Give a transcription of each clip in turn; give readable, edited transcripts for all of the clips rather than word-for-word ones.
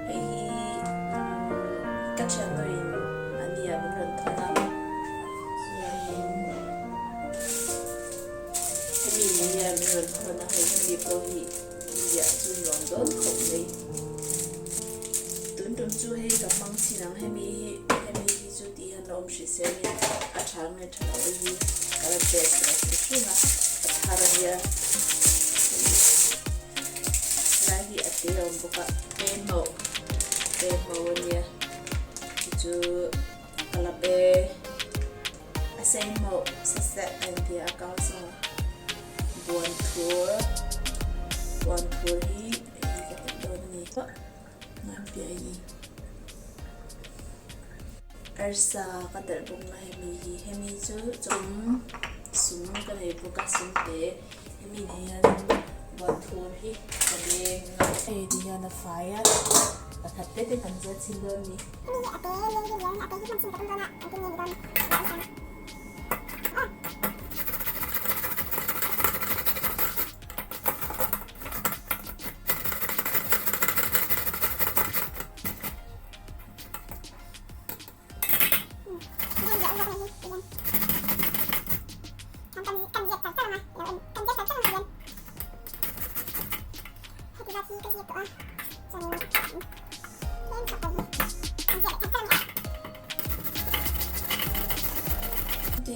hei các chàng người anh đi ăn lần thôi nào mình nhà mình thôi nào hei mình đi coi dạ chú nhọn đốt không đi tuấn tuấn chú hei gặp mang xin ăn hei mình chú đi ăn ôm sĩ xem mình ăn sáng ngày thằng nào đi cái là best là chú na haranya lagi at ông buka demo niya itu kalabe asing mo sa set and the account sa buwan tour hi katulad ni pa ngapi ay ersa kadarbong na hemi ju sum kanay buka sumpe hemi niyan buwan tour hi kabe ay diya na fire at tete kanjat sindor ni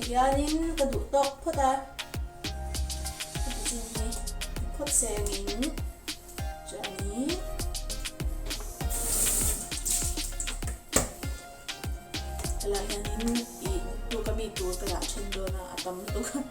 Diyanin kadutok po ta. Ini pot sengin. Jadi kailangan itu kami itu kaya cendol na atam itu kan.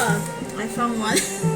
I found one.